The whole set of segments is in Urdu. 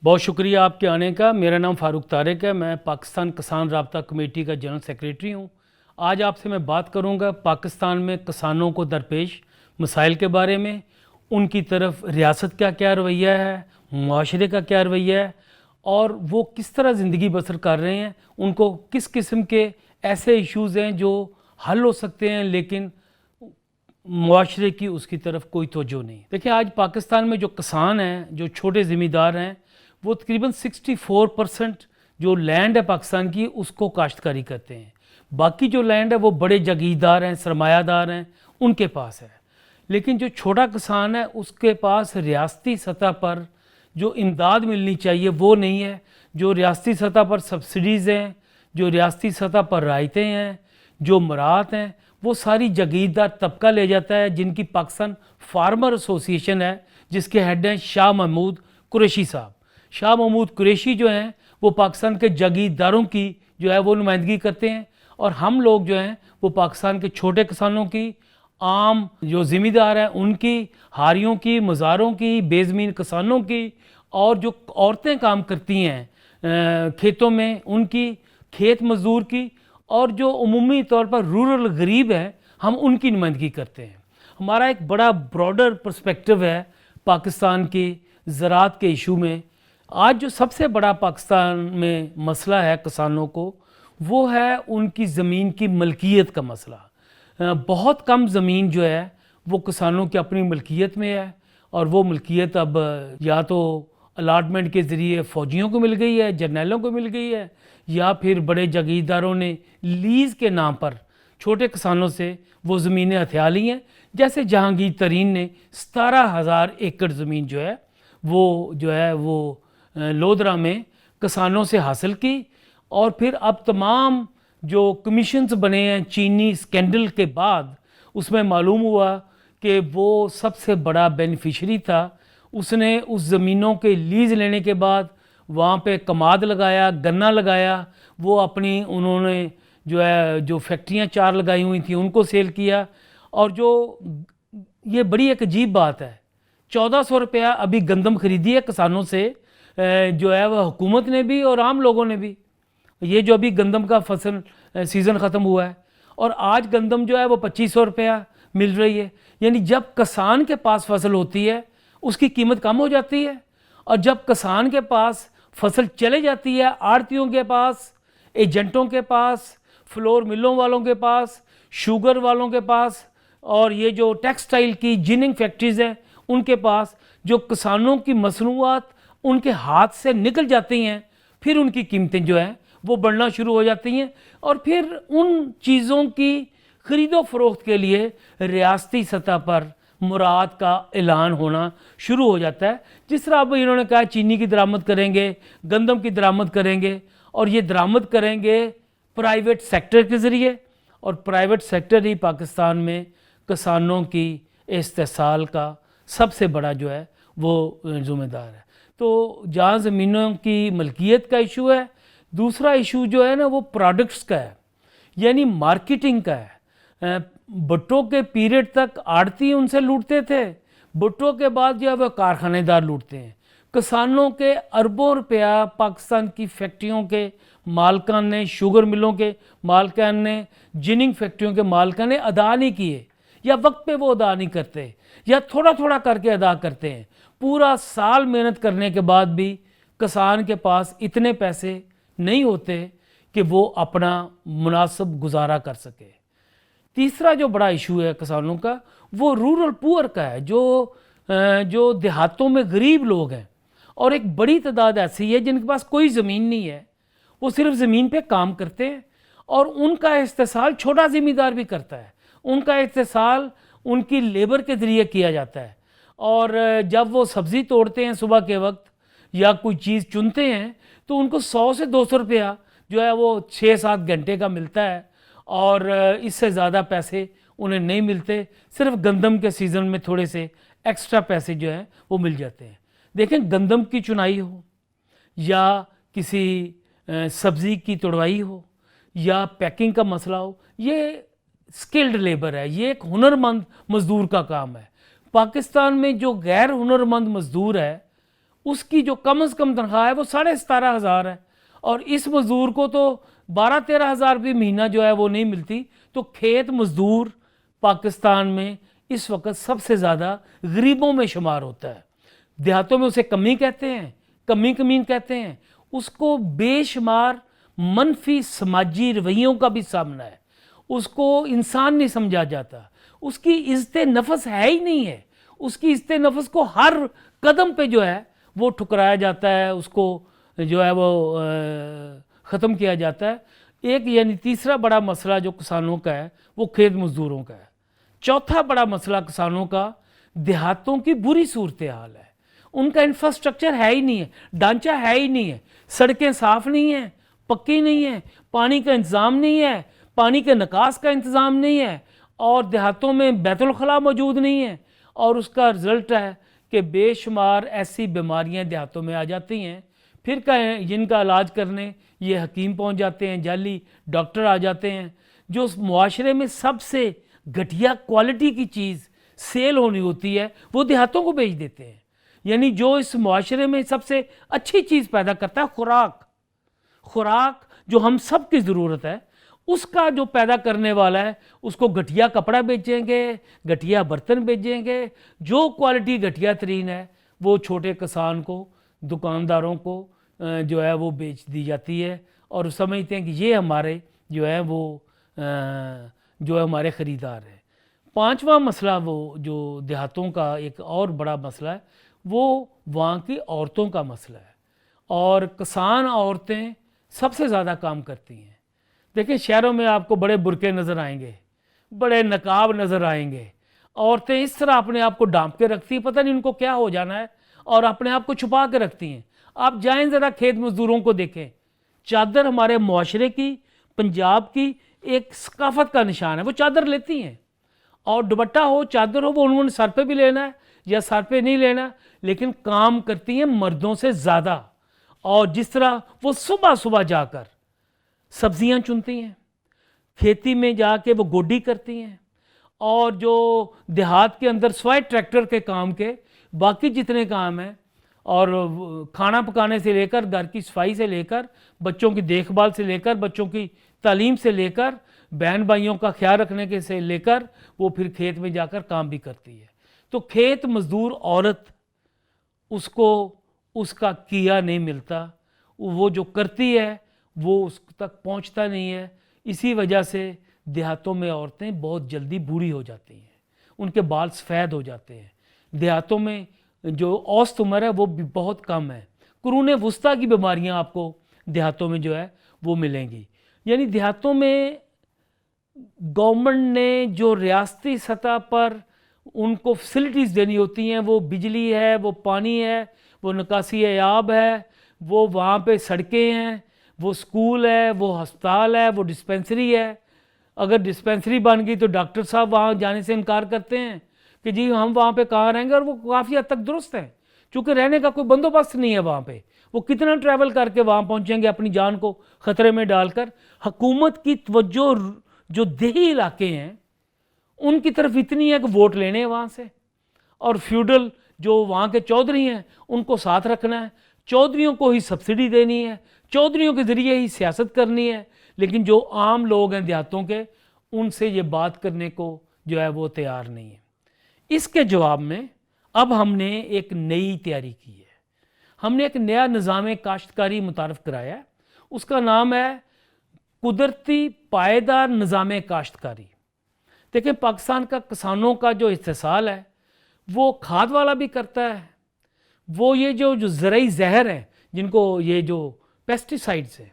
بہت شکریہ آپ کے آنے کا۔ میرا نام فاروق طارق ہے، میں پاکستان کسان رابطہ کمیٹی کا جنرل سیکریٹری ہوں۔ آج آپ سے میں بات کروں گا پاکستان میں کسانوں کو درپیش مسائل کے بارے میں، ان کی طرف ریاست کا کیا رویہ ہے، معاشرے کا کیا رویہ ہے، اور وہ کس طرح زندگی بسر کر رہے ہیں، ان کو کس قسم کے ایسے ایشوز ہیں جو حل ہو سکتے ہیں لیکن معاشرے کی اس کی طرف کوئی توجہ نہیں۔ دیکھیں، آج پاکستان میں جو کسان ہیں، جو چھوٹے زمیندار ہیں، وہ تقریباً 64% جو لینڈ ہے پاکستان کی اس کو کاشتکاری کرتے ہیں۔ باقی جو لینڈ ہے وہ بڑے جاگیردار ہیں، سرمایہ دار ہیں، ان کے پاس ہے۔ لیکن جو چھوٹا کسان ہے اس کے پاس ریاستی سطح پر جو امداد ملنی چاہیے وہ نہیں ہے۔ جو ریاستی سطح پر سبسڈیز ہیں، جو ریاستی سطح پر رعایتیں ہیں، جو مراعات ہیں، وہ ساری جاگیردار طبقہ لے جاتا ہے، جن کی پاکستان فارمر ایسوسی ایشن ہے، جس کے ہیڈ ہیں شاہ محمود قریشی صاحب۔ شاہ محمود قریشی جو ہیں وہ پاکستان کے جاگیرداروں کی جو ہے وہ نمائندگی کرتے ہیں، اور ہم لوگ جو ہیں وہ پاکستان کے چھوٹے کسانوں کی، عام جو ذمہ دار ہیں ان کی، ہاریوں کی، مزاروں کی، بے زمین کسانوں کی، اور جو عورتیں کام کرتی ہیں کھیتوں میں ان کی، کھیت مزدور کی، اور جو عمومی طور پر رورل غریب ہیں ہم ان کی نمائندگی کرتے ہیں۔ ہمارا ایک بڑا براڈر پرسپیکٹو ہے پاکستان کی زراعت کے ایشو میں۔ آج جو سب سے بڑا پاکستان میں مسئلہ ہے کسانوں کو، وہ ہے ان کی زمین کی ملکیت کا مسئلہ۔ بہت کم زمین جو ہے وہ کسانوں کی اپنی ملکیت میں ہے، اور وہ ملکیت اب یا تو الاٹمنٹ کے ذریعے فوجیوں کو مل گئی ہے، جرنیلوں کو مل گئی ہے، یا پھر بڑے جاگیرداروں نے لیز کے نام پر چھوٹے کسانوں سے وہ زمینیں ہتھیا لی ہیں۔ جیسے جہانگیر ترین نے 17,000 ایکڑ زمین جو ہے وہ لودھرا میں کسانوں سے حاصل کی، اور پھر اب تمام جو کمیشنز بنے ہیں چینی سکینڈل کے بعد اس میں معلوم ہوا کہ وہ سب سے بڑا بینیفیشری تھا۔ اس نے اس زمینوں کے لیز لینے کے بعد وہاں پہ کماد لگایا، گنا لگایا، وہ اپنی انہوں نے جو فیکٹریاں 4 لگائی ہوئی تھیں ان کو سیل کیا، اور یہ بڑی ایک عجیب بات ہے، 1400 روپیہ ابھی گندم خریدی ہے کسانوں سے جو ہے وہ حکومت نے بھی اور عام لوگوں نے بھی۔ یہ جو ابھی گندم کا فصل سیزن ختم ہوا ہے، اور آج گندم جو ہے وہ 2500 روپیہ مل رہی ہے۔ یعنی جب کسان کے پاس فصل ہوتی ہے اس کی قیمت کم ہو جاتی ہے، اور جب کسان کے پاس فصل چلے جاتی ہے آڑھتیوں کے پاس، ایجنٹوں کے پاس، فلور ملوں والوں کے پاس، شوگر والوں کے پاس، اور یہ جو ٹیکسٹائل کی جننگ فیکٹریز ہیں ان کے پاس، جو کسانوں کی مصنوعات ان کے ہاتھ سے نکل جاتی ہیں، پھر ان کی قیمتیں جو ہیں وہ بڑھنا شروع ہو جاتی ہیں، اور پھر ان چیزوں کی خرید و فروخت کے لیے ریاستی سطح پر مراعات کا اعلان ہونا شروع ہو جاتا ہے۔ جس طرح اب انہوں نے کہا چینی کی درآمد کریں گے، گندم کی درآمد کریں گے، اور یہ درآمد کریں گے پرائیویٹ سیکٹر کے ذریعے، اور پرائیویٹ سیکٹر ہی پاکستان میں کسانوں کی استحصال کا سب سے بڑا جو ہے وہ ذمہ دار ہے۔ تو جہاں زمینوں کی ملکیت کا ایشو ہے، دوسرا ایشو جو ہے نا وہ پروڈکٹس کا ہے، یعنی مارکیٹنگ کا ہے۔ بھٹو کے پیریڈ تک آڑتی ان سے لوٹتے تھے، بھٹو کے بعد جو ہے وہ کارخانے دار لوٹتے ہیں۔ کسانوں کے اربوں روپیہ پاکستان کی فیکٹریوں کے مالکان نے، شوگر ملوں کے مالکان نے، جننگ فیکٹریوں کے مالکان نے ادا نہیں کیے، یا وقت پہ وہ ادا نہیں کرتے، یا تھوڑا تھوڑا کر کے ادا کرتے ہیں۔ پورا سال محنت کرنے کے بعد بھی کسان کے پاس اتنے پیسے نہیں ہوتے کہ وہ اپنا مناسب گزارا کر سکے۔ تیسرا جو بڑا ایشو ہے کسانوں کا وہ رورل پور کا ہے، جو دیہاتوں میں غریب لوگ ہیں، اور ایک بڑی تعداد ایسی ہے جن کے پاس کوئی زمین نہیں ہے، وہ صرف زمین پہ کام کرتے ہیں، اور ان کا استحصال چھوٹا ذمہ دار بھی کرتا ہے۔ ان کا استحصال ان کی لیبر کے ذریعے کیا جاتا ہے، اور جب وہ سبزی توڑتے ہیں صبح کے وقت یا کوئی چیز چنتے ہیں تو ان کو 100 سے 200 روپیہ جو ہے وہ 6-7 گھنٹے کا ملتا ہے، اور اس سے زیادہ پیسے انہیں نہیں ملتے۔ صرف گندم کے سیزن میں تھوڑے سے ایکسٹرا پیسے جو ہیں وہ مل جاتے ہیں۔ دیکھیں، گندم کی چنائی ہو، یا کسی سبزی کی توڑوائی ہو، یا پیکنگ کا مسئلہ ہو، یہ سکلڈ لیبر ہے، یہ ایک ہنرمند مزدور کا کام ہے۔ پاکستان میں جو غیر ہنرمند مزدور ہے اس کی جو کم از کم تنخواہ ہے وہ 17,500 ہے، اور اس مزدور کو تو 12-13 ہزار بھی مہینہ جو ہے وہ نہیں ملتی. تو کھیت مزدور پاکستان میں اس وقت سب سے زیادہ غریبوں میں شمار ہوتا ہے. دیہاتوں میں اسے کمی کہتے ہیں، کمی کمین کہتے ہیں. اس کو بے شمار منفی سماجی رویوں کا بھی سامنا ہے. اس کو انسان نہیں سمجھا جاتا، اس کی عزت نفس ہے ہی نہیں ہے. اس کی عزت نفس کو ہر قدم پہ جو ہے وہ ٹھکرایا جاتا ہے، اس کو جو ہے وہ ختم کیا جاتا ہے. ایک یعنی تیسرا بڑا مسئلہ جو کسانوں کا ہے وہ کھیت مزدوروں کا ہے. چوتھا بڑا مسئلہ کسانوں کا دیہاتوں کی بری صورتحال ہے. ان کا انفراسٹرکچر ہے ہی نہیں ہے، ڈھانچہ ہے ہی نہیں ہے. سڑکیں صاف نہیں ہیں، پکی نہیں ہیں، پانی کا انتظام نہیں ہے، پانی کے نکاس کا انتظام نہیں ہے، اور دیہاتوں میں بیت الخلاء موجود نہیں ہے. اور اس کا رزلٹ ہے کہ بے شمار ایسی بیماریاں دیہاتوں میں آ جاتی ہیں. پھر جن کا علاج کرنے یہ حکیم پہنچ جاتے ہیں، جعلی ڈاکٹر آ جاتے ہیں. جو اس معاشرے میں سب سے گھٹیا کوالٹی کی چیز سیل ہونی ہوتی ہے وہ دیہاتوں کو بیچ دیتے ہیں. یعنی جو اس معاشرے میں سب سے اچھی چیز پیدا کرتا ہے، خوراک جو ہم سب کی ضرورت ہے، اس کا جو پیدا کرنے والا ہے اس کو گھٹیا کپڑا بیچیں گے، گھٹیا برتن بیچیں گے. جو کوالٹی گھٹیا ترین ہے وہ چھوٹے کسان کو، دکانداروں کو جو ہے وہ بیچ دی جاتی ہے، اور سمجھتے ہیں کہ یہ ہمارے جو ہے وہ جو ہے ہمارے خریدار ہیں. پانچواں مسئلہ وہ جو دیہاتوں کا ایک اور بڑا مسئلہ ہے وہ وہاں کی عورتوں کا مسئلہ ہے. اور کسان عورتیں سب سے زیادہ کام کرتی ہیں. دیکھیں شہروں میں آپ کو بڑے برقعے نظر آئیں گے، بڑے نقاب نظر آئیں گے. عورتیں اس طرح اپنے آپ کو ڈھانپ کے رکھتی ہیں، پتہ نہیں ان کو کیا ہو جانا ہے، اور اپنے آپ کو چھپا کے رکھتی ہیں. آپ جائیں ذرا کھیت مزدوروں کو دیکھیں. چادر ہمارے معاشرے کی، پنجاب کی ایک ثقافت کا نشان ہے. وہ چادر لیتی ہیں، اور دوپٹہ ہو چادر ہو وہ انہوں نے سر پہ بھی لینا ہے یا سر پہ نہیں لینا، لیکن کام کرتی ہیں مردوں سے زیادہ. اور جس طرح وہ صبح صبح جا کر سبزیاں چنتی ہیں، کھیتی میں جا کے وہ گوڈی کرتی ہیں، اور جو دیہات کے اندر سوائے ٹریکٹر کے کام کے باقی جتنے کام ہیں، اور کھانا پکانے سے لے کر، گھر کی صفائی سے لے کر، بچوں کی دیکھ بھال سے لے کر، بچوں کی تعلیم سے لے کر، بہن بھائیوں کا خیال رکھنے کے سے لے کر، وہ پھر کھیت میں جا کر کام بھی کرتی ہے. تو کھیت مزدور عورت، اس کو اس کا کیا نہیں ملتا، وہ جو کرتی ہے وہ اس تک پہنچتا نہیں ہے. اسی وجہ سے دیہاتوں میں عورتیں بہت جلدی بوڑھی ہو جاتی ہیں، ان کے بال سفید ہو جاتے ہیں. دیہاتوں میں جو اوسط عمر ہے وہ بھی بہت کم ہے. قرون وسطیٰ کی بیماریاں آپ کو دیہاتوں میں جو ہے وہ ملیں گی. یعنی دیہاتوں میں گورنمنٹ نے جو ریاستی سطح پر ان کو فیسلٹیز دینی ہوتی ہیں، وہ بجلی ہے، وہ پانی ہے، وہ نکاسی آب ہے، وہ وہاں پہ سڑکیں ہیں، وہ سکول ہے، وہ ہسپتال ہے، وہ ڈسپینسری ہے. اگر ڈسپینسری بن گئی تو ڈاکٹر صاحب وہاں جانے سے انکار کرتے ہیں کہ جی ہم وہاں پہ کہاں رہیں گے، اور وہ کافی حد تک درست ہیں، چونکہ رہنے کا کوئی بندوبست نہیں ہے وہاں پہ. وہ کتنا ٹریول کر کے وہاں پہنچیں گے اپنی جان کو خطرے میں ڈال کر. حکومت کی توجہ جو دیہی علاقے ہیں ان کی طرف اتنی ہے کہ ووٹ لینے ہیں وہاں سے، اور فیوڈل جو وہاں کے چودھری ہیں ان کو ساتھ رکھنا ہے، چودھریوں کو ہی سبسڈی دینی ہے، چودھریوں کے ذریعے ہی سیاست کرنی ہے. لیکن جو عام لوگ ہیں دیہاتوں کے، ان سے یہ بات کرنے کو جو ہے وہ تیار نہیں ہے. اس کے جواب میں اب ہم نے ایک نئی تیاری کی ہے. ہم نے ایک نیا نظام کاشتکاری متعارف کرایا ہے. اس کا نام ہے قدرتی پائیدار نظام کاشتکاری. دیکھیں پاکستان کا کسانوں کا جو استحصال ہے وہ کھاد والا بھی کرتا ہے. وہ یہ جو زرعی زہر ہیں، جن کو یہ جو پیسٹی سائڈس ہیں،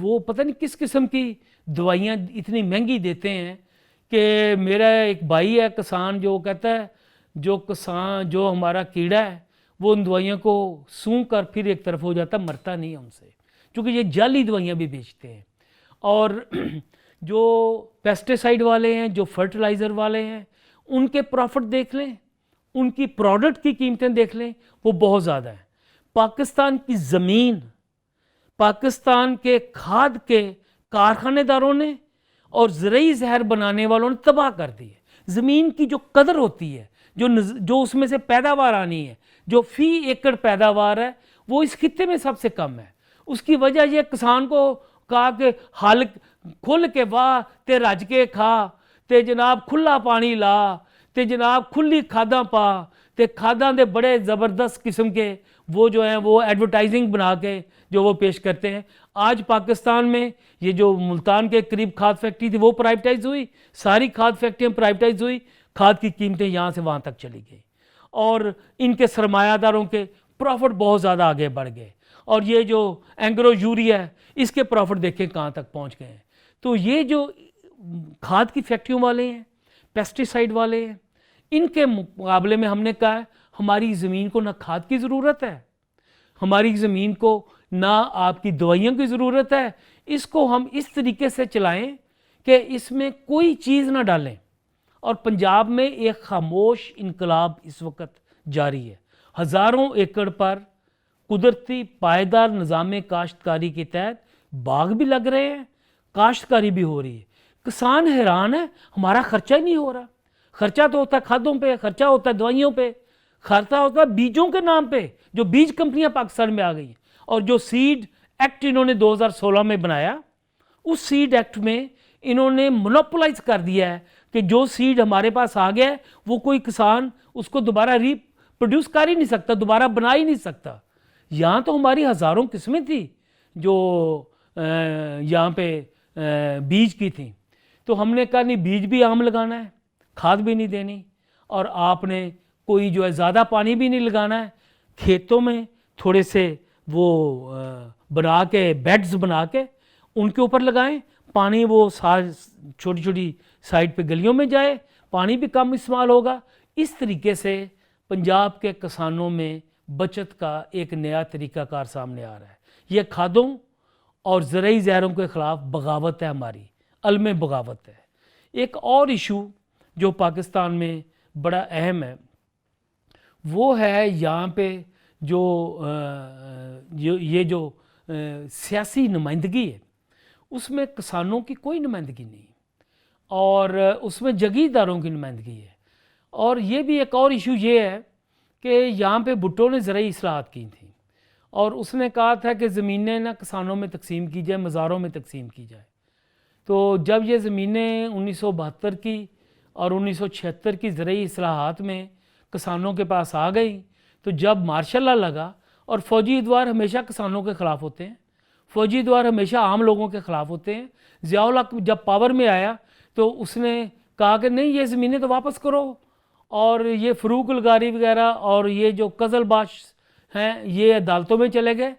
وہ پتہ نہیں کس قسم کی دوائیاں اتنی مہنگی دیتے ہیں کہ میرا ایک بھائی ہے کسان، جو کہتا ہے جو ہمارا کیڑا ہے وہ ان دوائیوں کو سونگھ کر پھر ایک طرف ہو جاتا، مرتا نہیں ہے ان سے، کیونکہ یہ جعلی دوائیاں بھی بیچتے ہیں. اور جو پیسٹی سائڈ والے ہیں، جو فرٹیلائزر والے ہیں، ان کے پروفٹ دیکھ لیں، ان کی پروڈکٹ کی قیمتیں دیکھ لیں، وہ بہت زیادہ ہیں. پاکستان کی زمین پاکستان کے کھاد کے کارخانے داروں نے اور زرعی زہر بنانے والوں نے تباہ کر دی ہے. زمین کی جو قدر ہوتی ہے، جو اس میں سے پیداوار آنی ہے، جو فی ایکڑ پیداوار ہے وہ اس خطے میں سب سے کم ہے۔ اس کی وجہ یہ کسان کو کہا کہ حل کھل کے واہ تے رج کے کھا تے جناب کھلا پانی لا تے جناب کھلی کھاداں پا تے کھاداں دے بڑے زبردست قسم کے وہ جو ہیں وہ ایڈورٹائزنگ بنا کے جو وہ پیش کرتے ہیں۔ آج پاکستان میں یہ جو ملتان کے قریب کھاد فیکٹری تھی وہ پرائیویٹائز ہوئی، ساری کھاد فیکٹریاں پرائیویٹائز ہوئی، کھاد کی قیمتیں یہاں سے وہاں تک چلی گئی اور ان کے سرمایہ داروں کے پروفٹ بہت زیادہ آگے بڑھ گئے، اور یہ جو اینگرو یوریا ہے اس کے پروفٹ دیکھیں کہاں تک پہنچ گئے ہیں۔ تو یہ جو کھاد کی فیکٹریوں والے ہیں، پیسٹیسائیڈ والے ہیں، ان کے مقابلے میں ہم نے کہا ہے ہماری زمین کو نہ کھاد کی ضرورت ہے، ہماری زمین کو نہ آپ کی دوائیوں کی ضرورت ہے، اس کو ہم اس طریقے سے چلائیں کہ اس میں کوئی چیز نہ ڈالیں۔ اور پنجاب میں ایک خاموش انقلاب اس وقت جاری ہے، ہزاروں ایکڑ پر قدرتی پائیدار نظام کاشتکاری کے تحت باغ بھی لگ رہے ہیں، کاشتکاری بھی ہو رہی ہے۔ کسان حیران ہے ہمارا خرچہ ہی نہیں ہو رہا، خرچہ تو ہوتا ہے کھادوں پہ، خرچہ ہوتا ہے دوائیوں پہ، خرچہ ہوتا ہے بیجوں کے نام پہ، جو بیج کمپنیاں پاکستان میں آ گئی ہیں، اور جو سیڈ ایکٹ انہوں نے 2016 میں بنایا، اس سیڈ ایکٹ میں انہوں نے مونوپولائز کر دیا ہے کہ جو سیڈ ہمارے پاس آ گیا ہے وہ کوئی کسان اس کو دوبارہ ری پروڈیوس کر ہی نہیں سکتا، دوبارہ بنا ہی نہیں سکتا۔ یہاں تو ہماری ہزاروں قسمیں تھیں جو یہاں پہ بیج کی تھیں، تو ہم نے کہا نہیں بیج بھی عام لگانا ہے، کھاد بھی نہیں دینی، اور آپ نے کوئی جو ہے زیادہ پانی بھی نہیں لگانا ہے، کھیتوں میں تھوڑے سے وہ بنا کے بیڈز بنا کے ان کے اوپر لگائیں، پانی وہ چھوٹی چھوٹی سائڈ پہ گلیوں میں جائے، پانی بھی کم استعمال ہوگا۔ اس طریقے سے پنجاب کے کسانوں میں بچت کا ایک نیا طریقہ کار سامنے آ رہا ہے۔ یہ کھادوں اور زرعی زہروں کے خلاف بغاوت ہے، ہماری علم بغاوت ہے۔ ایک اور ایشو جو پاکستان میں بڑا اہم ہے وہ ہے یہاں پہ یہ جو سیاسی نمائندگی ہے اس میں کسانوں کی کوئی نمائندگی نہیں، اور اس میں جگیرداروں کی نمائندگی ہے۔ اور یہ بھی ایک اور ایشو یہ ہے کہ یہاں پہ بھٹو نے زرعی اصلاحات کی تھیں، اور اس نے کہا تھا کہ زمینیں نہ کسانوں میں تقسیم کی جائے، مزاروں میں تقسیم کی جائے۔ تو جب یہ زمینیں 1972 کی اور 1976 کی زرعی اصلاحات میں کسانوں کے پاس آ گئی، تو جب مارشل لا لگا، اور فوجی ادوار ہمیشہ کسانوں کے خلاف ہوتے ہیں، فوجی ادوار ہمیشہ عام لوگوں کے خلاف ہوتے ہیں، ضیاء الحق جب پاور میں آیا تو اس نے کہا کہ نہیں یہ زمینیں تو واپس کرو، اور یہ فروغ الغاری وغیرہ اور یہ جو قزل باش ہیں یہ عدالتوں میں چلے گئے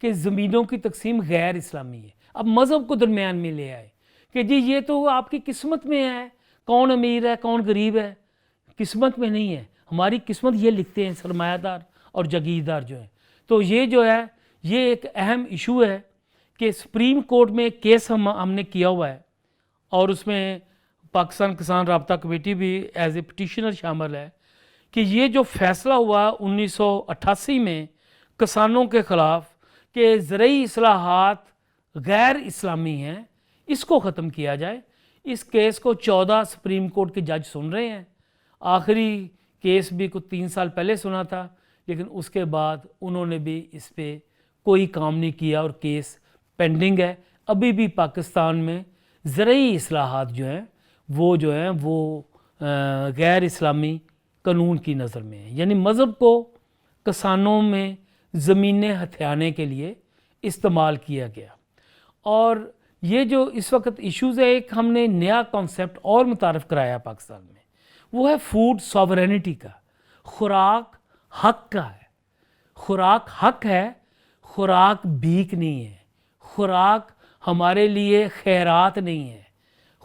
کہ زمینوں کی تقسیم غیر اسلامی ہے۔ اب مذہب کو درمیان میں لے آئے کہ جی یہ تو آپ کی قسمت میں ہے، کون امیر ہے کون غریب ہے، قسمت میں نہیں ہے، ہماری قسمت یہ لکھتے ہیں سرمایہ دار اور جگیردار جو ہیں۔ تو یہ جو ہے یہ ایک اہم ایشو ہے کہ سپریم کورٹ میں ایک کیس ہم نے کیا ہوا ہے، اور اس میں پاکستان کسان رابطہ کمیٹی بھی ایز اے پٹیشنر شامل ہے کہ یہ جو فیصلہ ہوا 1988 میں کسانوں کے خلاف کہ زرعی اصلاحات غیر اسلامی ہیں، اس کو ختم کیا جائے۔ اس کیس کو 14 سپریم کورٹ کے جج سن رہے ہیں، آخری کیس بھی کچھ 3 سال پہلے سنا تھا، لیکن اس کے بعد انہوں نے بھی اس پہ کوئی کام نہیں کیا اور کیس پینڈنگ ہے۔ ابھی بھی پاکستان میں زرعی اصلاحات جو ہیں وہ غیر اسلامی قانون کی نظر میں ہیں، یعنی مذہب کو کسانوں میں زمینیں ہتھیانے کے لیے استعمال کیا گیا۔ اور یہ جو اس وقت ایشوز ہے، ایک ہم نے نیا کانسیپٹ اور متعارف کرایا پاکستان میں، وہ ہے فوڈ ساورینٹی کا، خوراک حق کا ہے۔ خوراک حق ہے، خوراک بھیک نہیں ہے، خوراک ہمارے لیے خیرات نہیں ہے،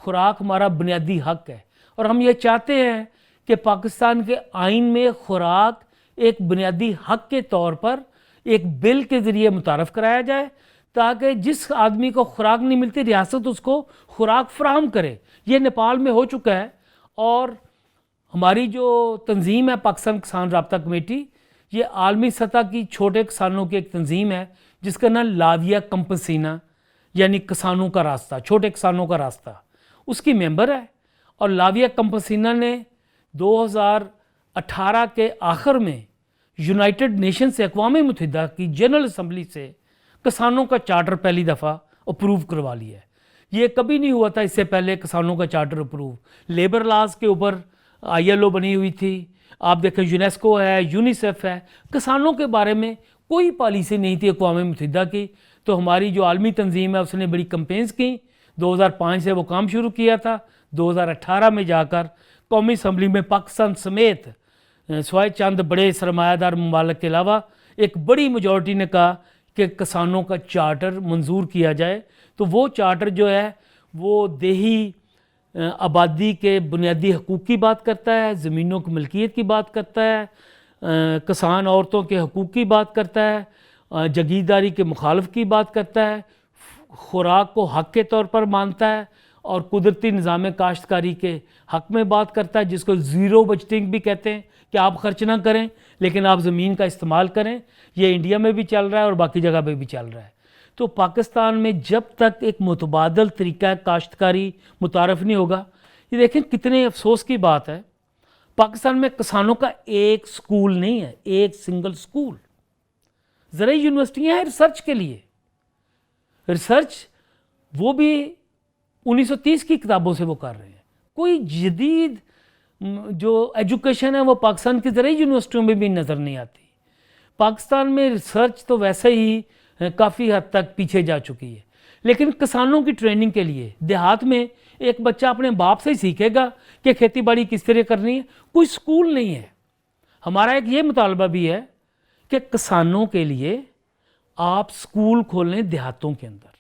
خوراک ہمارا بنیادی حق ہے۔ اور ہم یہ چاہتے ہیں کہ پاکستان کے آئین میں خوراک ایک بنیادی حق کے طور پر ایک بل کے ذریعے متعارف کرایا جائے، تاکہ جس آدمی کو خوراک نہیں ملتی ریاست اس کو خوراک فراہم کرے۔ یہ نیپال میں ہو چکا ہے، اور ہماری جو تنظیم ہے پاکستان کسان رابطہ کمیٹی، یہ عالمی سطح کی چھوٹے کسانوں کی ایک تنظیم ہے جس کا نام لاویہ کمپسینہ یعنی کسانوں کا راستہ، چھوٹے کسانوں کا راستہ، اس کی ممبر ہے۔ اور لاویہ کمپسینہ نے 18 کے آخر میں یونائٹڈ نیشن سے، اقوام متحدہ کی جنرل اسمبلی سے کسانوں کا چارٹر پہلی دفعہ اپروو کروا لیا ہے۔ یہ کبھی نہیں ہوا تھا اس سے پہلے کسانوں کا چارٹر اپروو۔ لیبر لاز کے اوپر ILO بنی ہوئی تھی، آپ دیکھیں یونیسکو ہے، یونیسیف ہے، کسانوں کے بارے میں کوئی پالیسی نہیں تھی اقوام متحدہ کی۔ تو ہماری جو عالمی تنظیم ہے اس نے بڑی کمپینز کی، 2005 سے وہ کام شروع کیا تھا، 2018 میں جا کر قومی اسمبلی میں پاکستان سمیت سوائے چند بڑے سرمایہ دار ممالک کے علاوہ ایک بڑی میجورٹی نے کہا کہ کسانوں کا چارٹر منظور کیا جائے۔ تو وہ چارٹر جو ہے وہ دیہی آبادی کے بنیادی حقوق کی بات کرتا ہے، زمینوں کی ملکیت کی بات کرتا ہے، کسان عورتوں کے حقوق کی بات کرتا ہے، جگیرداری کے مخالف کی بات کرتا ہے، خوراک کو حق کے طور پر مانتا ہے، اور قدرتی نظام کاشتکاری کے حق میں بات کرتا ہے، جس کو زیرو بجٹنگ بھی کہتے ہیں کہ آپ خرچ نہ کریں لیکن آپ زمین کا استعمال کریں۔ یہ انڈیا میں بھی چل رہا ہے اور باقی جگہ پہ بھی چل رہا ہے۔ تو پاکستان میں جب تک ایک متبادل طریقہ کاشتکاری متعارف نہیں ہوگا، یہ دیکھیں کتنے افسوس کی بات ہے، پاکستان میں کسانوں کا ایک سکول نہیں ہے، ایک سنگل سکول۔ زرعی یونیورسٹیاں ہیں ریسرچ کے لیے، ریسرچ وہ بھی 1930 کی کتابوں سے وہ کر رہے ہیں۔ کوئی جدید جو ایجوکیشن ہے وہ پاکستان کی زرعی یونیورسٹیوں میں بھی نظر نہیں آتی۔ پاکستان میں ریسرچ تو ویسے ہی کافی حد تک پیچھے جا چکی ہے، لیکن کسانوں کی ٹریننگ کے لیے دیہات میں ایک بچہ اپنے باپ سے ہی سیکھے گا کہ کھیتی باڑی کس طرح کرنی ہے، کوئی سکول نہیں ہے۔ ہمارا ایک یہ مطالبہ بھی ہے کہ کسانوں کے لیے آپ سکول کھولیں دیہاتوں کے اندر،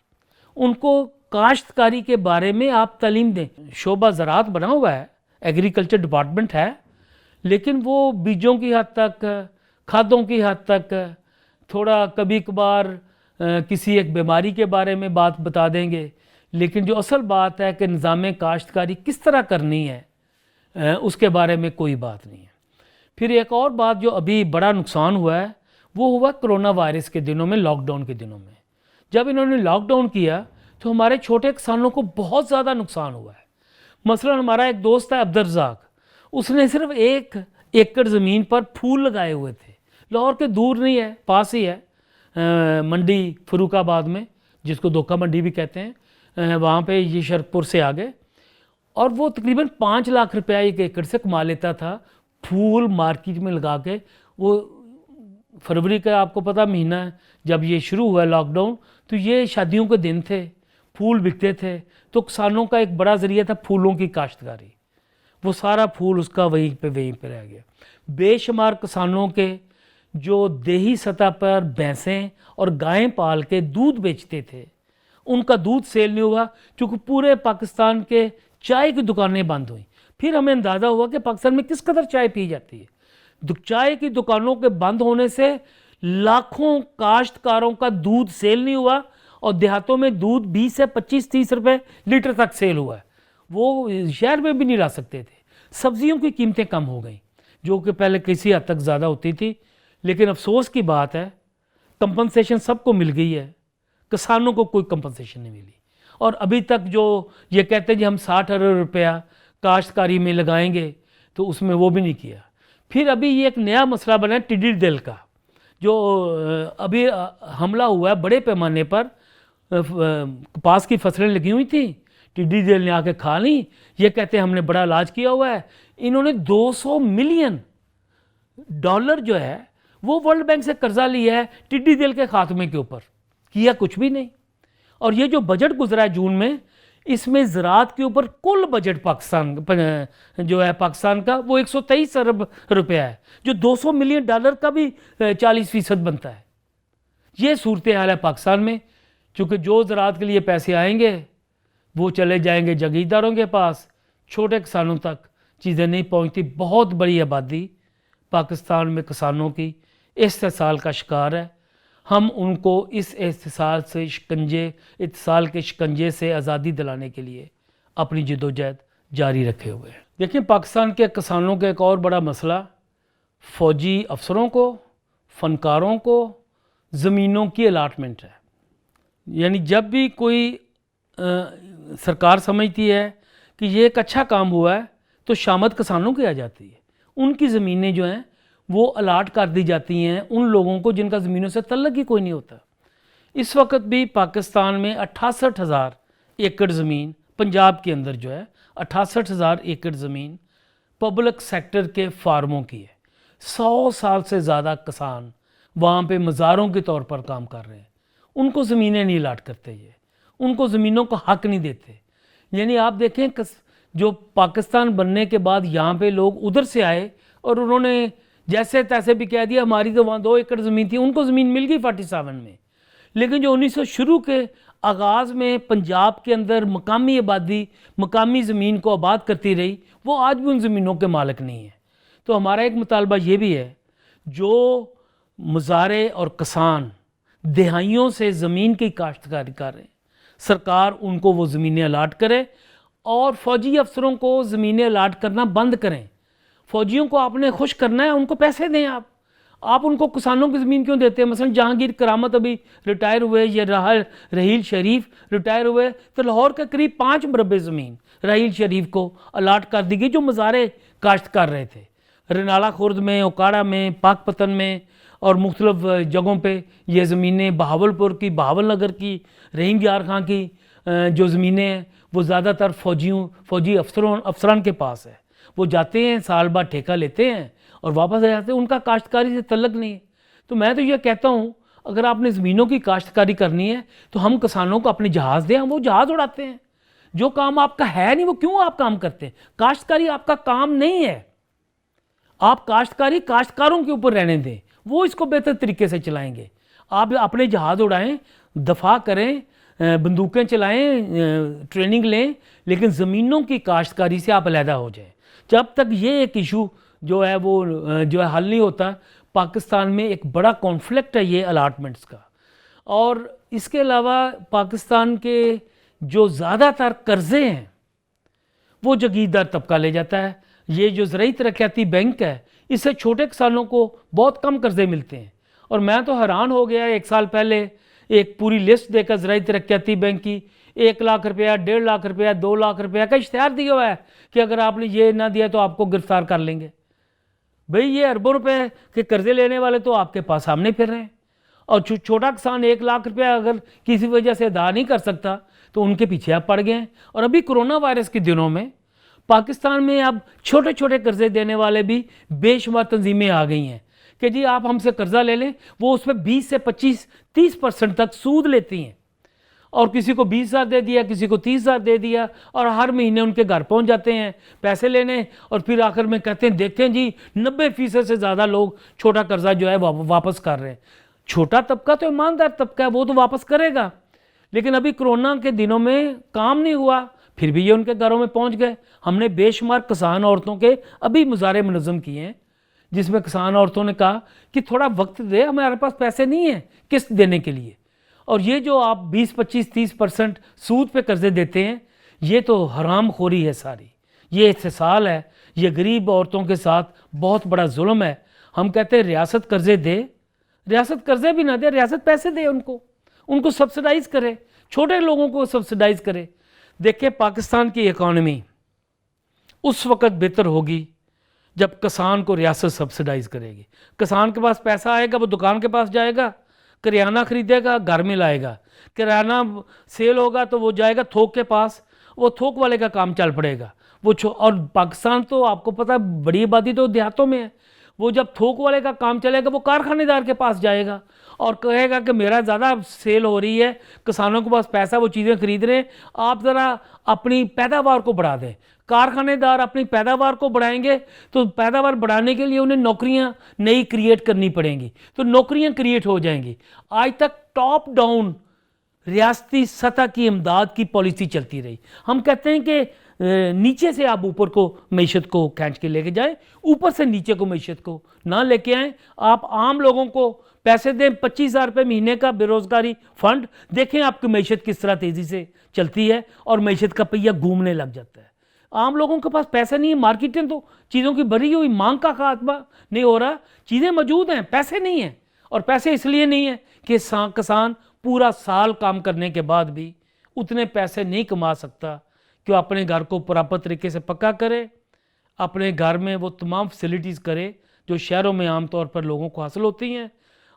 ان کو کاشتکاری کے بارے میں آپ تعلیم دیں۔ شعبہ زراعت بنا ہوا ہے، ایگریکلچر ڈپارٹمنٹ ہے، لیکن وہ بیجوں کی حد تک، کھادوں کی حد تک، تھوڑا کبھی کبھار کسی ایک بیماری کے بارے میں بات بتا دیں گے، لیکن جو اصل بات ہے کہ نظام کاشتکاری کس طرح کرنی ہے اس کے بارے میں کوئی بات نہیں ہے۔ پھر ایک اور بات جو ابھی بڑا نقصان ہوا ہے وہ ہوا کرونا وائرس کے دنوں میں، لاک ڈاؤن کے دنوں میں۔ جب انہوں نے لاک ڈاؤن کیا تو ہمارے چھوٹے کسانوں کو بہت زیادہ نقصان ہوا ہے۔ مثلا ہمارا ایک دوست ہے عبدالرزاق، اس نے صرف 1 ایکڑ زمین پر پھول لگائے ہوئے تھے، لاہور کے دور نہیں ہے، پاس ہی ہے، منڈی فروخ آباد میں، جس کو دھوکہ منڈی بھی کہتے ہیں، وہاں پہ یہ شرپور سے آگے، اور وہ تقریباً 5 لاکھ روپیہ 1 ایکڑ سے کما لیتا تھا پھول مارکیٹ میں لگا کے۔ وہ فروری کا آپ کو پتہ مہینہ ہے، جب یہ شروع ہوا لاک ڈاؤن تو یہ شادیوں کے دن تھے، پھول بکتے تھے، تو کسانوں کا ایک بڑا ذریعہ تھا پھولوں کی کاشتکاری۔ وہ سارا پھول اس کا وہیں پہ رہ گیا۔ بے شمار کسانوں کے جو دیہی سطح پر بھینسیں اور گائیں پال کے دودھ بیچتے تھے، ان کا دودھ سیل نہیں ہوا، کیونکہ پورے پاکستان کے چائے کی دکانیں بند ہوئیں۔ پھر ہمیں اندازہ ہوا کہ پاکستان میں کس قدر چائے پی جاتی ہے۔ چائے کی دکانوں کے بند ہونے سے لاکھوں کاشتکاروں کا دودھ سیل نہیں ہوا، اور دیہاتوں میں دودھ 20 سے 25-30 روپے لیٹر تک سیل ہوا ہے۔ وہ شہر میں بھی نہیں لا سکتے تھے۔ سبزیوں کی قیمتیں کم ہو گئیں، جو کہ پہلے کسی حد تک زیادہ ہوتی تھی، لیکن افسوس کی بات ہے کمپنسیشن سب کو مل گئی ہے، کسانوں کو کوئی کمپنسیشن نہیں ملی۔ اور ابھی تک جو یہ کہتے ہیں جی ہم 60 ارب روپیہ کاشتکاری میں لگائیں گے، تو اس میں وہ بھی نہیں کیا۔ پھر ابھی یہ ایک نیا مسئلہ بنا ہے ٹڈی دل کا، جو ابھی حملہ ہوا ہے بڑے پیمانے پر۔ کپاس کی فصلیں لگی ہوئی تھیں، ٹڈی دل نے آ کے کھا لیں۔ یہ کہتے ہیں ہم نے بڑا علاج کیا ہوا ہے۔ انہوں نے $200 ملین جو ہے وہ ورلڈ بینک سے قرضہ لیا ہے ٹڈی دل کے خاتمے کے اوپر، کیا کچھ بھی نہیں۔ اور یہ جو بجٹ گزرا ہے جون میں، اس میں زراعت کے اوپر کل بجٹ پاکستان جو ہے پاکستان کا وہ 123 ارب روپیہ ہے، جو $200 ملین کا بھی 40% بنتا ہے۔ یہ صورتحال ہے پاکستان میں، چونکہ جو زراعت کے لیے پیسے آئیں گے وہ چلے جائیں گے جگیرداروں کے پاس، چھوٹے کسانوں تک چیزیں نہیں پہنچتی۔ بہت بڑی آبادی پاکستان میں کسانوں کی استحصال کا شکار ہے۔ ہم ان کو اس اتصال کے شکنجے سے آزادی دلانے کے لیے اپنی جدوجہد جاری رکھے ہوئے ہیں۔ دیکھیں پاکستان کے کسانوں کا ایک اور بڑا مسئلہ فوجی افسروں کو، فنکاروں کو زمینوں کی الاٹمنٹ ہے۔ یعنی جب بھی کوئی سرکار سمجھتی ہے کہ یہ ایک اچھا کام ہوا ہے تو شامت کسانوں کی آ جاتی ہے، ان کی زمینیں جو ہیں وہ الاٹ کر دی جاتی ہیں ان لوگوں کو جن کا زمینوں سے تعلق ہی کوئی نہیں ہوتا۔ اس وقت بھی پاکستان میں 68,000 ایکڑ زمین، پنجاب کے اندر جو ہے 68,000 ایکڑ زمین پبلک سیکٹر کے فارموں کی ہے۔ 100 سال سے زیادہ کسان وہاں پہ مزاروں کے طور پر کام کر رہے ہیں، ان کو زمینیں نہیں الاٹ کرتے، یہ ان کو زمینوں کا حق نہیں دیتے۔ یعنی آپ دیکھیں جو پاکستان بننے کے بعد یہاں پہ لوگ ادھر سے آئے اور انہوں نے جیسے تیسے بھی کہہ دیا ہماری تو وہاں 2 ایکڑ زمین تھی، ان کو زمین مل گئی 47 میں، لیکن جو 1900 شروع کے آغاز میں پنجاب کے اندر مقامی آبادی مقامی زمین کو آباد کرتی رہی، وہ آج بھی ان زمینوں کے مالک نہیں ہیں۔ تو ہمارا ایک مطالبہ یہ بھی ہے، جو مزارع اور کسان دہائیوں سے زمین کی کاشتکاری کر رہے ہیں، سرکار ان کو وہ زمینیں الاٹ کرے اور فوجی افسروں کو زمینیں الاٹ کرنا بند کریں۔ فوجیوں کو آپ نے خوش کرنا ہے، ان کو پیسے دیں، آپ ان کو کسانوں کی زمین کیوں دیتے ہیں؟ مثلا جہانگیر کرامت ابھی ریٹائر ہوئے، یا رحیل شریف ریٹائر ہوئے، تو لاہور کے قریب 5 مربع زمین رحیل شریف کو الاٹ کر دی گئی جو مزارع کاشت کر رہے تھے۔ رنالہ خورد میں، اوکاڑا میں، پاک پتن میں اور مختلف جگہوں پہ یہ زمینیں، بہاولپور کی، بہاول نگر کی، رحیم یار خان کی جو زمینیں ہیں وہ زیادہ تر فوجی افسران کے پاس ہے۔ وہ جاتے ہیں، سال بعد ٹھیکہ لیتے ہیں اور واپس آ جاتے ہیں، ان کا کاشتکاری سے تعلق نہیں ہے۔ تو میں تو یہ کہتا ہوں، اگر آپ نے زمینوں کی کاشتکاری کرنی ہے تو ہم کسانوں کو اپنے جہاز دیں، ہم وہ جہاز اڑاتے ہیں۔ جو کام آپ کا ہے نہیں وہ کیوں آپ کام کرتے ہیں؟ کاشتکاری آپ کا کام نہیں ہے۔ آپ کاشتکاری کاشتکاروں کے اوپر رہنے دیں، وہ اس کو بہتر طریقے سے چلائیں گے۔ آپ اپنے جہاز اڑائیں، دفاع کریں، بندوقیں چلائیں، ٹریننگ لیں، لیکن زمینوں کی کاشتکاری سے آپ علیحدہ ہو جائیں۔ جب تک یہ ایک ایشو جو ہے وہ حل نہیں ہوتا، پاکستان میں ایک بڑا کانفلکٹ ہے یہ الاٹمنٹس کا۔ اور اس کے علاوہ پاکستان کے جو زیادہ تر قرضے ہیں وہ جگیردار طبقہ لے جاتا ہے۔ یہ جو زرعی ترقیاتی بینک ہے، اس سے چھوٹے کسانوں کو بہت کم قرضے ملتے ہیں، اور میں تو حیران ہو گیا 1 سال پہلے ایک پوری لسٹ دے کر زرعی ترقیاتی بینک کی 1 لاکھ روپیہ، 1.5 لاکھ روپیہ، 2 لاکھ روپیہ کا اشتہار دیا ہوا ہے کہ اگر آپ نے یہ نہ دیا تو آپ کو گرفتار کر لیں گے۔ بھئی یہ اربوں روپے کے قرضے لینے والے تو آپ کے پاس سامنے پھر رہے ہیں، اور چھوٹا کسان 1 لاکھ روپیہ اگر کسی وجہ سے ادا نہیں کر سکتا تو ان کے پیچھے آپ پڑ گئے ہیں۔ اور ابھی کرونا وائرس کے دنوں میں پاکستان میں اب چھوٹے چھوٹے قرضے دینے والے بھی بے شمار تنظیمیں آ گئی ہیں کہ جی آپ ہم سے قرضہ لے لیں، وہ اس پہ 20 سے 25-30% تک سود لیتی ہیں، اور کسی کو 20,000 دے دیا، کسی کو 30,000 دے دیا، اور ہر مہینے ان کے گھر پہنچ جاتے ہیں پیسے لینے، اور پھر آخر میں کہتے ہیں دیکھیں جی 90% سے زیادہ لوگ چھوٹا قرضہ جو ہے واپس کر رہے ہیں۔ چھوٹا طبقہ تو ایماندار طبقہ ہے، وہ تو واپس کرے گا، لیکن ابھی کرونا کے دنوں میں کام نہیں ہوا، پھر بھی یہ ان کے گھروں میں پہنچ گئے۔ ہم نے بے شمار کسان عورتوں کے ابھی مظاہرے منظم کیے ہیں، جس میں کسان عورتوں نے کہا کہ تھوڑا وقت دے، ہمارے پاس پیسے نہیں ہیں قسط دینے کے لیے، اور یہ جو آپ 20-25-30% سود پہ قرضے دیتے ہیں، یہ تو حرام خوری ہے ساری، یہ استحصال ہے، یہ غریب عورتوں کے ساتھ بہت بڑا ظلم ہے۔ ہم کہتے ہیں ریاست قرضے دے، ریاست قرضے بھی نہ دے، ریاست پیسے دے، ان کو سبسڈائز کرے، چھوٹے لوگوں کو سبسڈائز کرے۔ دیکھیں پاکستان کی اکانومی اس وقت بہتر ہوگی جب کسان کو ریاست سبسڈائز کرے گی۔ کسان کے پاس پیسہ آئے گا، وہ دکان کے پاس جائے گا، کریانہ خریدے گا، گھر میں لائے گا، کریانہ سیل ہوگا تو وہ جائے گا تھوک کے پاس، وہ تھوک والے کا کام چل پڑے گا۔ اور پاکستان تو آپ کو پتہ ہے بڑی آبادی تو دیہاتوں میں ہے، وہ جب تھوک والے کا کام چلے گا وہ کارخانے دار کے پاس جائے گا اور کہے گا کہ میرا زیادہ سیل ہو رہی ہے، کسانوں کے پاس پیسہ، وہ چیزیں خرید رہے ہیں، آپ ذرا اپنی پیداوار کو بڑھا دیں۔ کارخانے دار اپنی پیداوار کو بڑھائیں گے تو پیداوار بڑھانے کے لیے انہیں نوکریاں نئی کریٹ کرنی پڑیں گی، تو نوکریاں کریٹ ہو جائیں گی۔ آج تک ٹاپ ڈاؤن ریاستی سطح کی امداد کی پالیسی چلتی رہی۔ ہم کہتے ہیں کہ نیچے سے آپ اوپر کو معیشت کو کھینچ کے لے کے جائیں، اوپر سے نیچے کو معیشت کو نہ لے کے آئیں۔ آپ عام لوگوں کو پیسے دیں، 25,000 روپے مہینے کا بے روزگاری فنڈ، دیکھیں آپ کی معیشت کس طرح تیزی سے چلتی ہے اور معیشت کا پہیہ گھومنے لگ جاتا ہے۔ عام لوگوں کے پاس پیسے نہیں ہیں، مارکیٹیں تو چیزوں کی بھری ہوئی، مانگ کا خاتمہ نہیں ہو رہا، چیزیں موجود ہیں، پیسے نہیں ہیں، اور پیسے اس لیے نہیں ہیں کہ کسان پورا سال کام کرنے کے بعد بھی اتنے پیسے نہیں کما سکتا کہ وہ اپنے گھر کو پراپر طریقے سے پکا کرے، اپنے گھر میں وہ تمام فیسلٹیز کرے جو شہروں میں عام طور پر لوگوں کو حاصل ہوتی ہیں،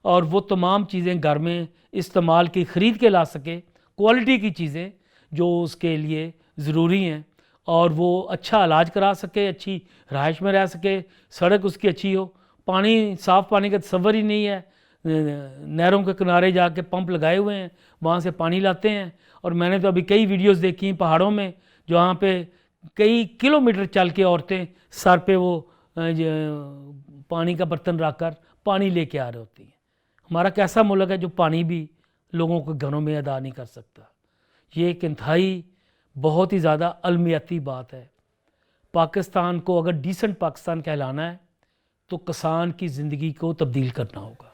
اور وہ تمام چیزیں گھر میں استعمال کی خرید کے لا سکے، کوالٹی کی چیزیں جو اس کے لیے ضروری ہیں، اور وہ اچھا علاج کرا سکے، اچھی رہائش میں رہ سکے، سڑک اس کی اچھی ہو، پانی صاف پانی کا تصور ہی نہیں ہے، نہروں کے کنارے جا کے پمپ لگائے ہوئے ہیں، وہاں سے پانی لاتے ہیں۔ اور میں نے تو ابھی کئی ویڈیوز دیکھی ہیں پہاڑوں میں، جہاں پہ کئی کلومیٹر چل کے عورتیں سر پہ وہ پانی کا برتن رکھ کر پانی لے کے آ رہی ہوتی ہیں۔ ہمارا کیسا ملک ہے جو پانی بھی لوگوں کے گھروں میں ادا نہیں کر سکتا؟ یہ ایک انتہائی بہت ہی زیادہ المیتی بات ہے۔ پاکستان کو اگر ڈیسنٹ پاکستان کہلانا ہے تو کسان کی زندگی کو تبدیل کرنا ہوگا۔